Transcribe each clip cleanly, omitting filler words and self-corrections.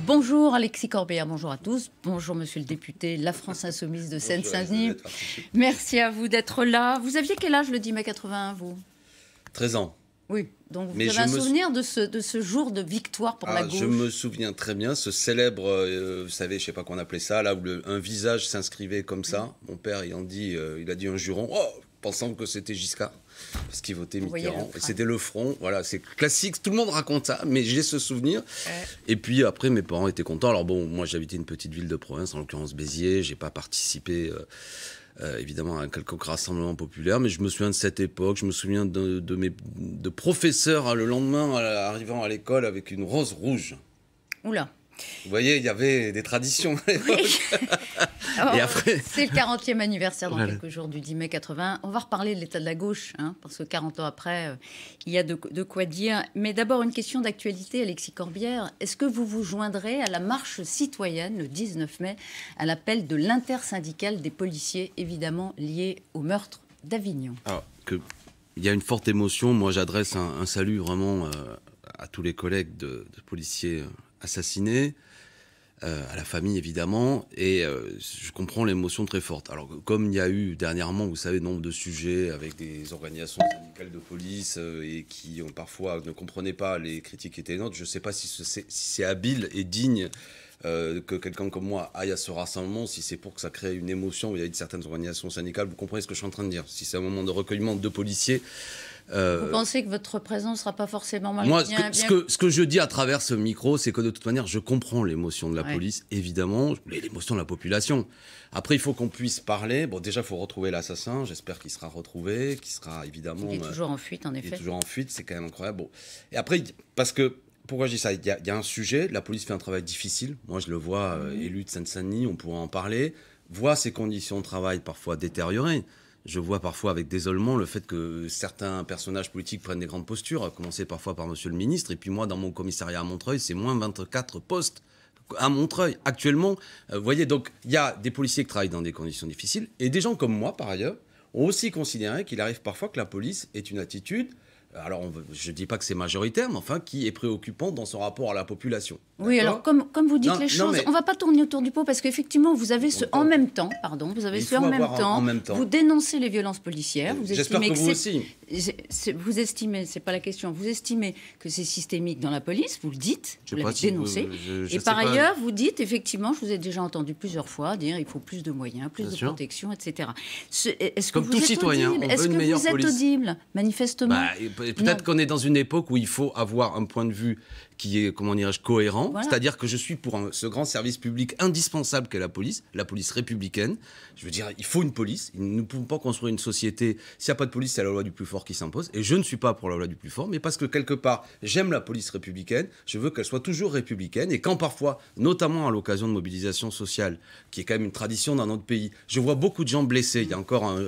Bonjour Alexis Corbière, bonjour à tous. Bonjour monsieur le député, La France Insoumise de Seine-Saint-Denis. Merci à vous d'être là. Vous aviez quel âge le 10 mai 81, vous? 13 ans. Oui, donc vous avez un souvenir de ce jour de victoire pour la gauche? Je me souviens très bien, ce célèbre, vous savez, je ne sais pas qu'on appelait ça, là où un visage s'inscrivait comme ça. Mon père, il a dit un juron, pensant que c'était Giscard, parce qu'il votait Mitterrand. Et c'était le front, voilà, c'est classique, tout le monde raconte ça, mais j'ai ce souvenir. Et puis après, mes parents étaient contents. Alors bon, moi j'habitais une petite ville de province, en l'occurrence Béziers, j'ai pas participé... évidemment à un quelconque rassemblement populaire, mais je me souviens de cette époque, je me souviens de professeurs le lendemain arrivant à l'école avec une rose rouge. Oula. Vous voyez, il y avait des traditions. Oui. Et après... C'est le 40e anniversaire dans quelques jours du 10 mai 80. On va reparler de l'état de la gauche, parce que 40 ans après, il y a de quoi dire. Mais d'abord, une question d'actualité, Alexis Corbière. Est-ce que vous vous joindrez à la marche citoyenne le 19 mai à l'appel de l'intersyndicale des policiers, évidemment lié au meurtre d'Avignon? Il y a une forte émotion. Moi, j'adresse un salut vraiment à tous les collègues de policiers assassinés, à la famille évidemment, et je comprends l'émotion très forte. Alors comme il y a eu dernièrement, vous savez, nombre de sujets avec des organisations syndicales de police et qui parfois ne comprenaient pas les critiques qui étaient les nôtres, je ne sais pas si c'est habile et digne que quelqu'un comme moi aille à ce rassemblement, si c'est pour que ça crée une émotion vis-à-vis de certaines organisations syndicales. Vous comprenez ce que je suis en train de dire? Si c'est un moment de recueillement de policiers... Vous pensez que votre présence ne sera pas forcément mal? Moi, ce que je dis à travers ce micro, c'est que de toute manière, je comprends l'émotion de la police, évidemment, l'émotion de la population. Après, il faut qu'on puisse parler. Bon, déjà, il faut retrouver l'assassin. J'espère qu'il sera retrouvé, qu'il sera évidemment... Il est toujours en fuite, en effet. Il est toujours en fuite, c'est quand même incroyable. Bon. Et après, parce que... Pourquoi je dis ça? Il y a un sujet, la police fait un travail difficile. Moi, je le vois, élu de Seine-Saint-Denis, on pourrait en parler. Voit ses conditions de travail parfois détériorées. Je vois parfois avec désolement le fait que certains personnages politiques prennent des grandes postures, à commencer parfois par monsieur le ministre. Et puis moi, dans mon commissariat à Montreuil, c'est moins 24 postes à Montreuil. Actuellement, vous voyez, donc il y a des policiers qui travaillent dans des conditions difficiles. Et des gens comme moi, par ailleurs, ont aussi considéré qu'il arrive parfois que la police ait une attitude... Alors, je ne dis pas que c'est majoritaire, mais enfin, qui est préoccupant dans son rapport à la population. Oui, alors, comme vous dites les choses, on ne va pas tourner autour du pot, parce qu'effectivement, vous avez en même temps, vous dénoncez les violences policières. J'espère que vous aussi. Vous estimez, c'est pas la question, vous estimez que c'est systémique dans la police, vous le dites, vous l'avez dénoncé. Et par ailleurs, vous dites, effectivement, je vous ai déjà entendu plusieurs fois dire il faut plus de moyens, plus de protection, etc. Est-ce que vous êtes audible? Est-ce que vous êtes audible, manifestement? Peut-être qu'on est dans une époque où il faut avoir un point de vue qui est, comment dirais-je, cohérent. Voilà. C'est-à-dire que je suis pour ce grand service public indispensable qu'est la police républicaine. Je veux dire, il faut une police. Nous ne pouvons pas construire une société. S'il n'y a pas de police, c'est la loi du plus fort qui s'impose. Et je ne suis pas pour la loi du plus fort, mais parce que quelque part, j'aime la police républicaine. Je veux qu'elle soit toujours républicaine. Et quand parfois, notamment à l'occasion de mobilisation sociale, qui est quand même une tradition dans notre pays, je vois beaucoup de gens blessés. Il y a encore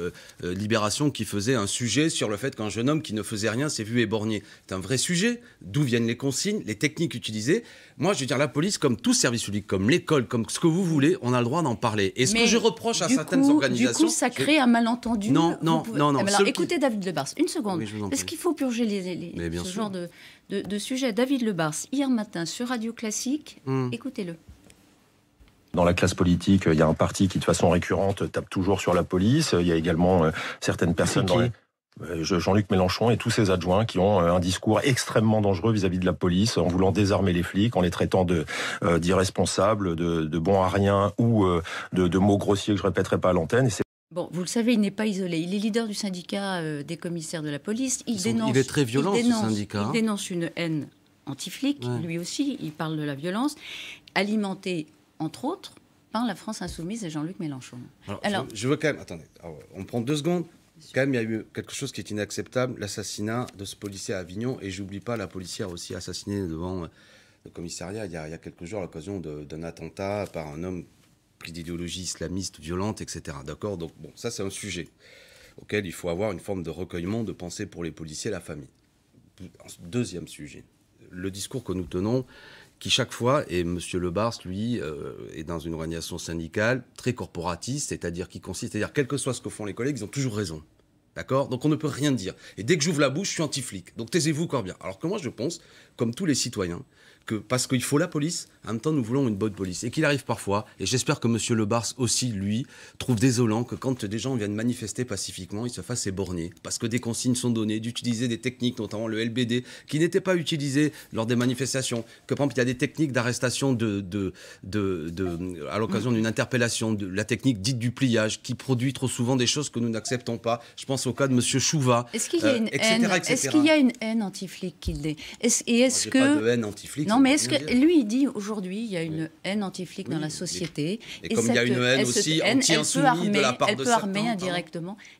Libération qui faisait un sujet sur le fait qu'un jeune homme qui ne faisait rien s'est vu éborgné. C'est un vrai sujet. D'où viennent les consignes, les techniques utilisées. Moi, je veux dire, la police, comme tout service public, comme l'école, comme ce que vous voulez, on a le droit d'en parler. Et ce que je reproche à certaines organisations... Du coup, ça crée un malentendu. Non. Alors, écoutez David Lebars, une seconde. Oui, est-ce qu'il faut purger ce genre de sujet? David Lebars, hier matin, sur Radio Classique, écoutez-le. Dans la classe politique, il y a un parti qui, de façon récurrente, tape toujours sur la police. Il y a également certaines personnes... Jean-Luc Mélenchon et tous ses adjoints qui ont un discours extrêmement dangereux vis-à-vis de la police, en voulant désarmer les flics, en les traitant d'irresponsables, de bons à rien ou de mots grossiers que je répéterai pas à l'antenne. Bon, vous le savez, il n'est pas isolé. Il est leader du syndicat des commissaires de la police. Il est très violent, ce syndicat. Il dénonce une haine anti-flic, lui aussi. Il parle de la violence, alimentée, entre autres, par la France Insoumise et Jean-Luc Mélenchon. Alors, je veux quand même... Attendez, on prend 2 secondes. Quand même, il y a eu quelque chose qui est inacceptable, l'assassinat de ce policier à Avignon. Et j'oublie pas la policière aussi assassinée devant le commissariat il y a quelques jours à l'occasion d'un attentat par un homme pris d'idéologie islamiste violente, etc. D'accord? Donc, bon, ça, c'est un sujet auquel il faut avoir une forme de recueillement, de pensée pour les policiers et la famille. Deuxième sujet, le discours que nous tenons, qui chaque fois, et M. Lebars, lui, est dans une organisation syndicale très corporatiste, c'est-à-dire quel que soit ce que font les collègues, ils ont toujours raison. D'accord? Donc on ne peut rien dire. Et dès que j'ouvre la bouche, je suis anti-flic. Donc taisez-vous, Corbière. Alors que moi, je pense, comme tous les citoyens, parce qu'il faut la police, en même temps nous voulons une bonne police. Et qu'il arrive parfois, et j'espère que M. Le Bars aussi, lui, trouve désolant que quand des gens viennent manifester pacifiquement, ils se fassent éborgner. Parce que des consignes sont données d'utiliser des techniques, notamment le LBD, qui n'étaient pas utilisées lors des manifestations. Que par exemple, il y a des techniques d'arrestation à l'occasion d'une interpellation, de la technique dite du pliage, qui produit trop souvent des choses que nous n'acceptons pas. Je pense au cas de M. Chouva, Est-ce qu'il y a une haine, est-ce qu'il y a une haine anti-flic qu'il dit? Est-ce que... pas de haine anti-flic. Non, mais est-ce que lui, il dit aujourd'hui, il y a une haine anti-flic dans la société. Et comme il y a une haine aussi anti-insoumis de la part de certains.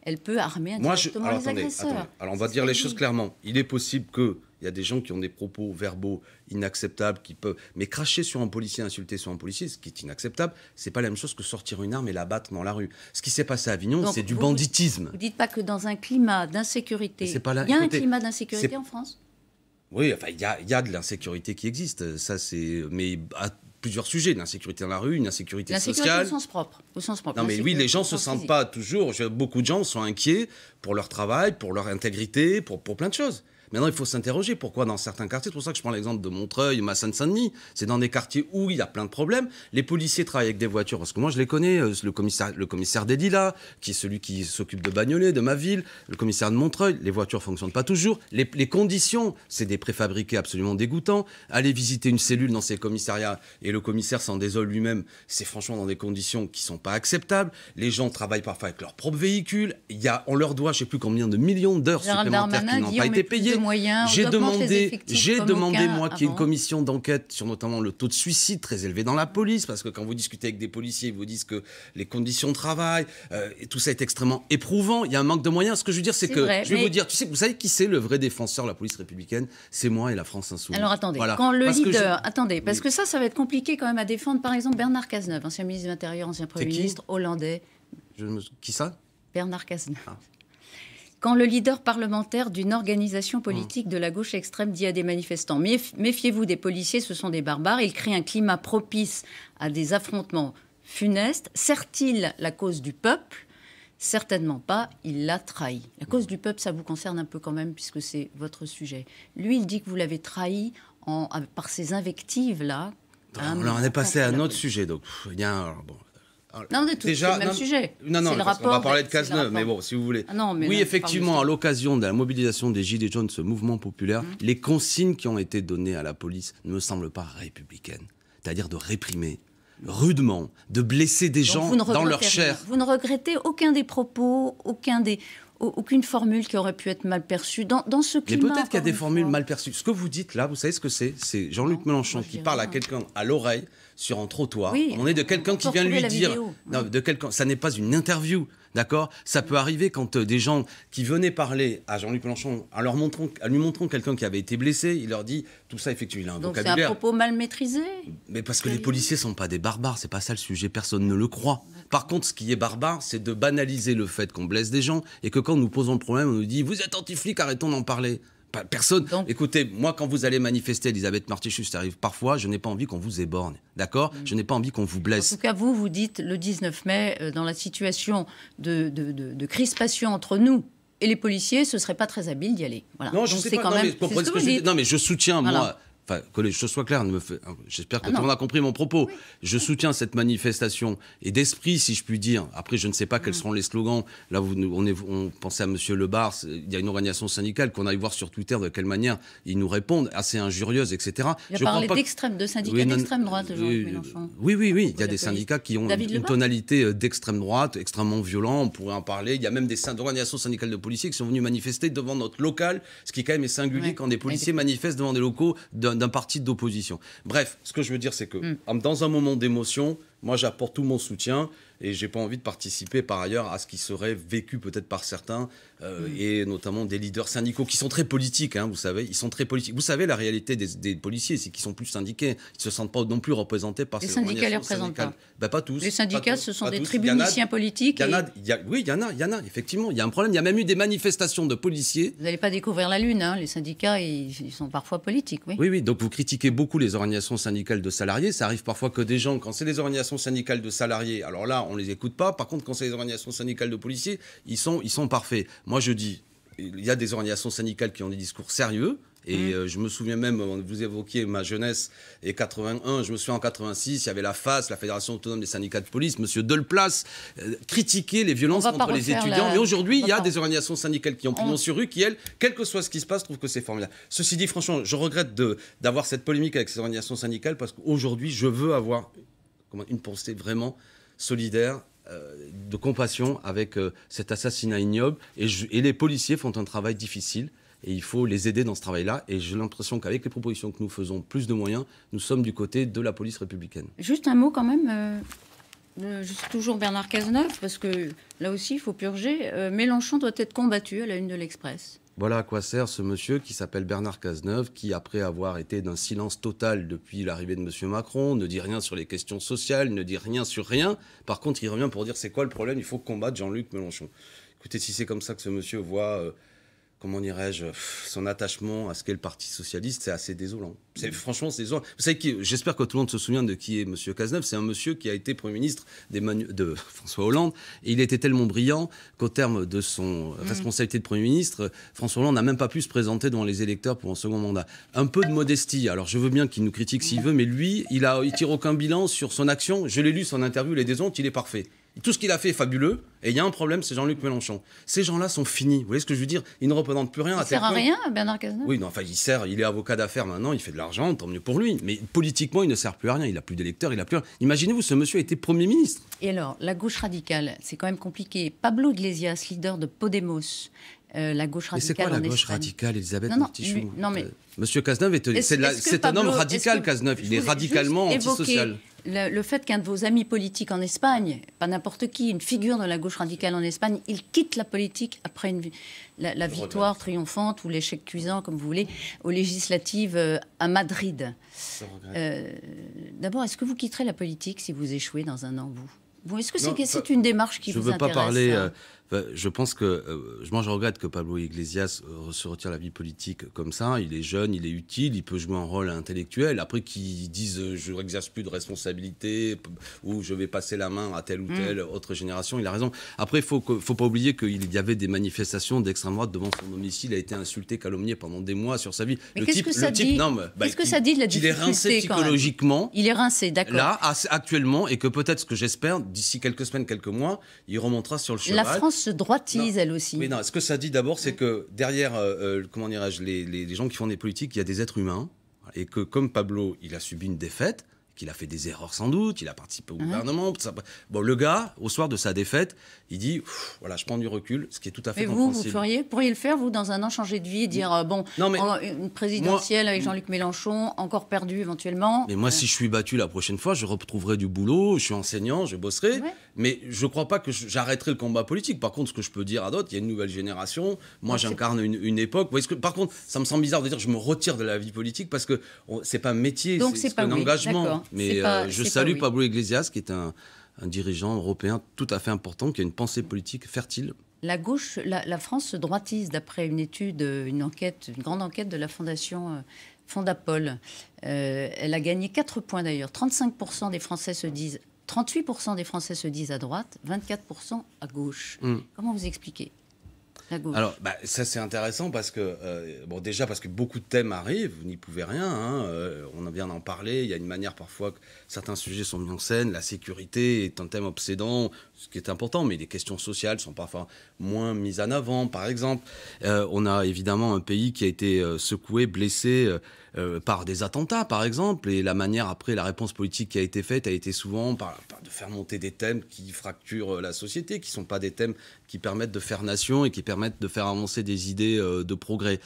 Elle peut armer indirectement les agresseurs. Alors on va dire les choses clairement. Il est possible qu'il y a des gens qui ont des propos verbaux inacceptables, qui peuvent... Mais cracher sur un policier, insulter sur un policier, ce qui est inacceptable, c'est pas la même chose que sortir une arme et la battre dans la rue. Ce qui s'est passé à Avignon, c'est du banditisme. Vous dites pas que dans un climat d'insécurité... Il y a un climat d'insécurité en France ? Oui, enfin, il y a de l'insécurité qui existe. Ça, mais à plusieurs sujets. L'insécurité dans la rue, une insécurité sociale. Au sens propre. Non, mais oui, les gens ne se sentent pas toujours... Beaucoup de gens sont inquiets pour leur travail, pour leur intégrité, pour plein de choses. Maintenant, il faut s'interroger pourquoi dans certains quartiers, c'est pour ça que je prends l'exemple de Montreuil, Seine-Saint-Denis, c'est dans des quartiers où il y a plein de problèmes. Les policiers travaillent avec des voitures, parce que moi je les connais, le commissaire des Lilas, qui est celui qui s'occupe de Bagnolet, de ma ville, le commissaire de Montreuil, les voitures ne fonctionnent pas toujours. Les conditions, c'est des préfabriqués absolument dégoûtants. Aller visiter une cellule dans ces commissariats, et le commissaire s'en désole lui-même, c'est franchement dans des conditions qui ne sont pas acceptables. Les gens travaillent parfois avec leur propre véhicule. On leur doit, je ne sais plus combien de millions d'heures supplémentaires qui n'ont pas été payées. J'ai demandé, moi, qu'il y ait une commission d'enquête sur notamment le taux de suicide très élevé dans la police, parce que quand vous discutez avec des policiers, ils vous disent que les conditions de travail, et tout ça est extrêmement éprouvant. Il y a un manque de moyens. Ce que je veux dire, c'est que, je vais vous dire, vous savez qui c'est le vrai défenseur de la police républicaine? C'est moi et la France insoumise. Alors attendez, voilà. Quand le leader... Attendez, parce que ça va être compliqué quand même à défendre. Par exemple, Bernard Cazeneuve, ancien ministre de l'Intérieur, ancien Premier ministre, hollandais. Qui ça? Bernard Cazeneuve. Quand le leader parlementaire d'une organisation politique de la gauche extrême dit à des manifestants « Méfiez-vous des policiers, ce sont des barbares », il crée un climat propice à des affrontements funestes. Sert-il la cause du peuple? Certainement pas, il l'a trahi. La cause du peuple, ça vous concerne un peu quand même, puisque c'est votre sujet. Lui, il dit que vous l'avez trahi par ces invectives-là. On est passé à un autre sujet, donc il y a un... Bon. Non, c'est le même sujet. Non, parce qu'on va parler de Cazeneuve, mais bon, si vous voulez. Oui, effectivement, à l'occasion de la mobilisation des Gilets jaunes, ce mouvement populaire, les consignes qui ont été données à la police ne me semblent pas républicaines. C'est-à-dire de réprimer rudement, de blesser des gens dans leur chair. Vous ne regrettez aucun des propos, aucune formule qui aurait pu être mal perçue dans ce climat. Mais peut-être qu'il y a des formules mal perçues. Ce que vous dites là, vous savez ce que c'est? C'est Jean-Luc Mélenchon qui parle à quelqu'un à l'oreille sur un trottoir. Oui, on est de quelqu'un qui vient lui dire... Non, de quelqu'un. Ça n'est pas une interview, d'accord? Ça peut arriver quand des gens qui venaient parler à Jean-Luc Mélenchon, en lui montrant quelqu'un qui avait été blessé, il leur dit tout ça, effectivement, il a un vocabulaire. Donc c'est un propos mal maîtrisé? Mais parce que les policiers ne sont pas des barbares, c'est pas ça le sujet, personne ne le croit. Par contre, ce qui est barbare, c'est de banaliser le fait qu'on blesse des gens et que quand nous posons le problème, on nous dit « Vous êtes anti-flic, arrêtons d'en parler ». Personne. Écoutez, moi, quand vous allez manifester, Elisabeth Martichoux, ça arrive parfois, je n'ai pas envie qu'on vous éborgne, d'accord? Je n'ai pas envie qu'on vous blesse. En tout cas, vous dites le 19 mai, dans la situation de crispation entre nous et les policiers, ce serait pas très habile d'y aller. Voilà. Non, je sais pas. Non, mais je soutiens, voilà. Moi... Enfin, que les choses soient claires, j'espère que tout le monde a compris mon propos. Oui. Je soutiens cette manifestation et d'esprit, si je puis dire. Après, je ne sais pas quels seront les slogans. Là, on pensait à M. Le Bars. Il y a une organisation syndicale qu'on aille voir sur Twitter de quelle manière ils nous répondent, assez injurieuse, etc. Il a parlé de syndicats d'extrême droite, Jean-Luc Mélenchon. Oui. Il y a des syndicats qui ont une tonalité d'extrême droite, extrêmement violent. On pourrait en parler. Il y a même des organisations syndicales de policiers qui sont venus manifester devant notre local, ce qui quand même est singulier quand des policiers manifestent devant des locaux d'un parti d'opposition. Bref, ce que je veux dire, c'est que dans un moment d'émotion, moi j'apporte tout mon soutien et j'ai pas envie de participer par ailleurs à ce qui serait vécu peut-être par certains et notamment des leaders syndicaux qui sont très politiques, hein, vous savez, ils sont très politiques. Vous savez, la réalité des policiers, c'est qu'ils sont plus syndiqués, ils se sentent pas non plus représentés par ces organisations syndicales. Les syndicats les représentent pas. Pas tous. Les syndicats, ce sont des tribuniciens politiques. Oui, il y en a, effectivement. Il y a un problème. Il y a même eu des manifestations de policiers. Vous n'allez pas découvrir la lune, hein. Les syndicats, ils sont parfois politiques, oui. Oui, donc vous critiquez beaucoup les organisations syndicales de salariés. Ça arrive parfois que des gens, quand c'est les organisations syndicales de salariés, alors là, on les écoute pas. Par contre, quand c'est les organisations syndicales de policiers, ils sont parfaits. Moi, je dis, il y a des organisations syndicales qui ont des discours sérieux Et je me souviens même, vous évoquiez ma jeunesse et 81, je me souviens en 86, il y avait la FAS, la Fédération autonome des syndicats de police, monsieur Delplace, critiquait les violences contre les étudiants. Et aujourd'hui, il y a des organisations syndicales qui ont pignon sur rue, qui, elles, quel que soit ce qui se passe, trouvent que c'est formidable. Ceci dit, franchement, je regrette d'avoir cette polémique avec ces organisations syndicales parce qu'aujourd'hui, je veux avoir une pensée vraiment solidaire, de compassion avec cet assassinat ignoble. Et les policiers font un travail difficile. Et il faut les aider dans ce travail-là. Et j'ai l'impression qu'avec les propositions que nous faisons, plus de moyens, nous sommes du côté de la police républicaine. Juste un mot quand même. Je suis toujours Bernard Cazeneuve, parce que là aussi, il faut purger. Mélenchon doit être combattu à la une de l'Express. Voilà à quoi sert ce monsieur qui s'appelle Bernard Cazeneuve, qui, après avoir été d'un silence total depuis l'arrivée de M. Macron, ne dit rien sur les questions sociales, ne dit rien sur rien. Par contre, il revient pour dire c'est quoi le problème, il faut combattre Jean-Luc Mélenchon. Écoutez, si c'est comme ça que ce monsieur voit... comment dirais-je, son attachement à ce qu'est le Parti socialiste, c'est assez désolant. Franchement, c'est désolant. Vous savez, j'espère que tout le monde se souvient de qui est M. Cazeneuve. C'est un monsieur qui a été Premier ministre de François Hollande. Et il était tellement brillant qu'au terme de son responsabilité de Premier ministre, François Hollande n'a même pas pu se présenter devant les électeurs pour un second mandat. Un peu de modestie. Alors, je veux bien qu'il nous critique s'il veut, mais lui, il tire aucun bilan sur son action. Je l'ai lu, son interview, les déshontes, il est parfait. Tout ce qu'il a fait est fabuleux, et il y a un problème, c'est Jean-Luc Mélenchon. Ces gens-là sont finis. Vous voyez ce que je veux dire? Ils ne représentent plus rien. Il ne sert à rien, Bernard Cazeneuve? Oui, non, enfin, il est avocat d'affaires maintenant, il fait de l'argent, tant mieux pour lui. Mais politiquement, il ne sert plus à rien. Il n'a plus d'électeurs, il n'a plus rien. Imaginez-vous, ce monsieur a été Premier ministre. Et alors, la gauche radicale, c'est quand même compliqué. Pablo Iglesias, leader de Podemos, la gauche radicale. Et c'est quoi la gauche radicale, Elisabeth Martichoux? Non, mais... Monsieur Cazeneuve, c'est un homme radical, Cazeneuve. Il est radicalement antisocial. Le fait qu'un de vos amis politiques en Espagne, pas n'importe qui, une figure de la gauche radicale en Espagne, il quitte la politique après la victoire triomphante ou l'échec cuisant, comme vous voulez, aux législatives à Madrid. D'abord, est-ce que vous quitterez la politique si vous échouez dans un an, vous? Est-ce que c'est une démarche qui vous intéresse? Je ne veux pas parler... je pense que... moi, je regrette que Pablo Iglesias se retire de la vie politique comme ça. Il est jeune, il est utile, il peut jouer un rôle intellectuel. Après, qu'ils disent je n'exerce plus de responsabilité ou je vais passer la main à telle ou telle autre génération, il a raison. Après, il ne faut pas oublier qu'il y avait des manifestations d'extrême droite devant son domicile. Il a été insulté, calomnié pendant des mois sur sa vie. Mais qu'est-ce que ça dit de la difficulté? Il est rincé psychologiquement. Il est rincé, d'accord. Là, actuellement, et que peut-être, ce que j'espère, d'ici quelques semaines, quelques mois, il remontera sur le cheval. La France se droitise, elle aussi. Oui, non, ce que ça dit d'abord, c'est que derrière, comment dirais-je, les gens qui font des politiques, il y a des êtres humains, et que comme Pablo, il a subi une défaite, qu'il a fait des erreurs sans doute, il a participé au gouvernement. Bon, le gars, au soir de sa défaite, il dit voilà, je prends du recul, ce qui est tout à fait compréhensible. Mais vous pourriez le faire, vous, dans un an, changer de vie et dire une présidentielle avec Jean-Luc Mélenchon, encore perdu éventuellement. Mais moi, si je suis battu la prochaine fois, je retrouverai du boulot, je suis enseignant, je bosserai. Ouais. Mais je ne crois pas que j'arrêterai le combat politique. Par contre, ce que je peux dire à d'autres, il y a une nouvelle génération. Moi, j'incarne une époque. Par contre, ça me semble bizarre de dire que je me retire de la vie politique parce que c'est pas un métier, c'est un engagement. Mais je salue Pablo Iglesias, qui est un dirigeant européen tout à fait important, qui a une pensée politique fertile. La gauche, la France se droitise d'après une étude, une grande enquête de la fondation Fondapol. Elle a gagné 4 points d'ailleurs. 38% des Français se disent à droite, 24% à gauche. Comment vous expliquez la gauche? Alors, ça c'est intéressant parce que, déjà parce que beaucoup de thèmes arrivent, vous n'y pouvez rien, on vient d'en parler, il y a une manière parfois que certains sujets sont mis en scène, la sécurité est un thème obsédant, ce qui est important, mais les questions sociales sont parfois moins mises en avant, par exemple. On a évidemment un pays qui a été secoué, blessé par des attentats, par exemple, et la manière après, la réponse politique qui a été faite a été souvent de faire monter des thèmes qui fracturent la société, qui ne sont pas des thèmes qui permettent de faire nation et qui permettent de faire avancer des idées de progrès.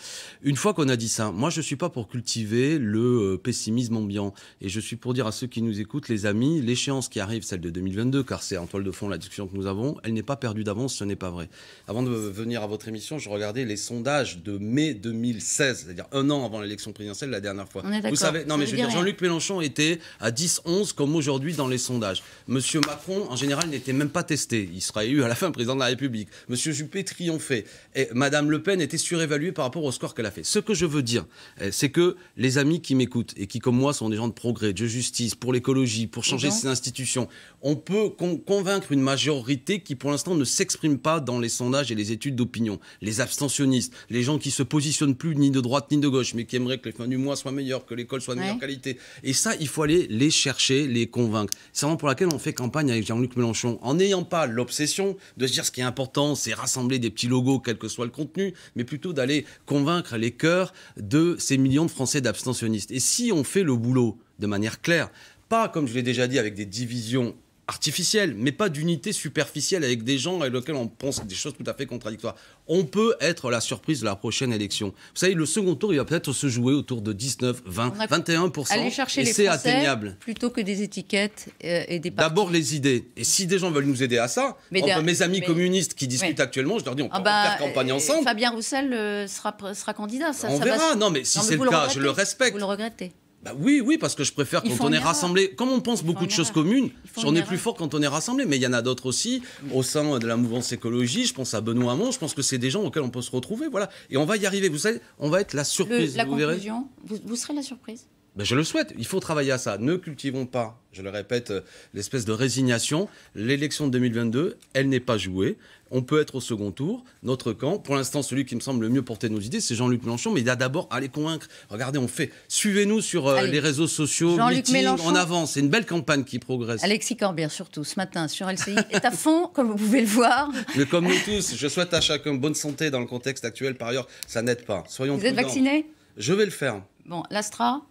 Une fois qu'on a dit ça, moi je ne suis pas pour cultiver le pessimisme ambiant, et je suis pour dire à ceux qui nous écoutent, les amis, l'échéance qui arrive, celle de 2022, car c'est en toile de fond la discussion que nous avons, elle n'est pas perdue d'avance, ce n'est pas vrai. Avant de venir à votre émission, je regardais les sondages de mai 2016, c'est-à-dire un an avant l'élection présidentielle, la dernière fois. On est d'accord. Vous savez, non mais je veux dire, Jean-Luc Mélenchon était à 10-11 comme aujourd'hui dans les sondages. Monsieur Macron, en général, n'était même pas testé. Il sera élu à la fin président de la République. Monsieur Juppé triomphait. Et Madame Le Pen était surévaluée par rapport au score qu'elle a fait. Ce que je veux dire, c'est que les amis qui m'écoutent et qui, comme moi, sont des gens de progrès, de justice, pour l'écologie, pour changer ces institutions, on peut convaincre une majorité qui, pour l'instant, ne s'exprime pas dans les sondages et les études d'opinion. Les abstentionnistes, les gens qui se positionnent plus ni de droite ni de gauche, mais qui aimeraient que les fins du mois soient meilleures, que l'école soit de meilleure qualité. Et ça, il faut aller les chercher, les convaincre. C'est vraiment pour laquelle on fait campagne avec Jean-Luc Mélenchon, en n'ayant pas l'obsession de se dire ce qui est important, c'est rassembler des petits logos, quel que soit le contenu, mais plutôt d'aller convaincre les cœurs de ces millions de Français d'abstentionnistes. Et si on fait le boulot de manière claire, pas, comme je l'ai déjà dit, avec des divisions artificielle, mais pas d'unité superficielle avec des gens avec lesquels on pense des choses tout à fait contradictoires. On peut être la surprise de la prochaine élection. Vous savez, le second tour, il va peut-être se jouer autour de 19, 20, 21%. Aller chercher et les c'est Français atteignable. Plutôt que des étiquettes et des partis. D'abord les idées. Et si des gens veulent nous aider à ça, entre mes amis communistes qui discutent actuellement, je leur dis on peut faire campagne ensemble. Fabien Roussel sera candidat. On verra. Non, mais si c'est le cas, je le respecte. Vous le regrettez. Bah oui, parce que je préfère quand on est rassemblé. Comme on pense beaucoup de choses communes, on est plus fort quand on est rassemblé. Mais il y en a d'autres aussi au sein de la mouvance écologie. Je pense à Benoît Hamon. Je pense que c'est des gens auxquels on peut se retrouver. Voilà. Et on va y arriver. Vous savez, on va être la surprise. La vous conclusion, vous serez la surprise. Ben je le souhaite. Il faut travailler à ça. Ne cultivons pas, je le répète, l'espèce de résignation. L'élection de 2022, elle n'est pas jouée. On peut être au second tour. Notre camp, pour l'instant, celui qui me semble le mieux porter nos idées, c'est Jean-Luc Mélenchon. Mais il a d'abord à les convaincre. Regardez, on fait. Suivez-nous sur les réseaux sociaux. Meeting, en avant. C'est une belle campagne qui progresse. Alexis Corbière, surtout, ce matin, sur LCI, est à fond, comme vous pouvez le voir. Mais comme nous tous, je souhaite à chacun bonne santé dans le contexte actuel. Par ailleurs, ça n'aide pas. Soyons prudents. Vous êtes vacciné ? Je vais le faire. Bon, l'Astra ?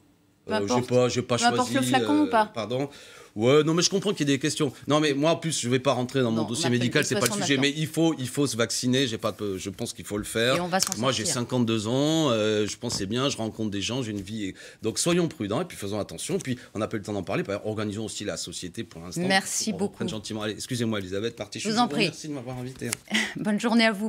J'ai pas choisi. Le flacon ou pas ? Pardon. Ouais, non, mais je comprends qu'il y ait des questions. Non, mais moi, en plus, je vais pas rentrer dans mon dossier médical, c'est pas le sujet. Mais il faut se vacciner. Je pense qu'il faut le faire. Et on va moi, j'ai 52 ans. Je pense c'est bien. Je rencontre des gens. J'ai une vie. Donc, soyons prudents et puis faisons attention. Puis, on n'a pas eu le temps d'en parler. Organisons aussi la société pour l'instant. Merci beaucoup. Gentiment. Allez, excusez-moi, Elisabeth. Je vous en prie. Merci de m'avoir invité. Bonne journée à vous.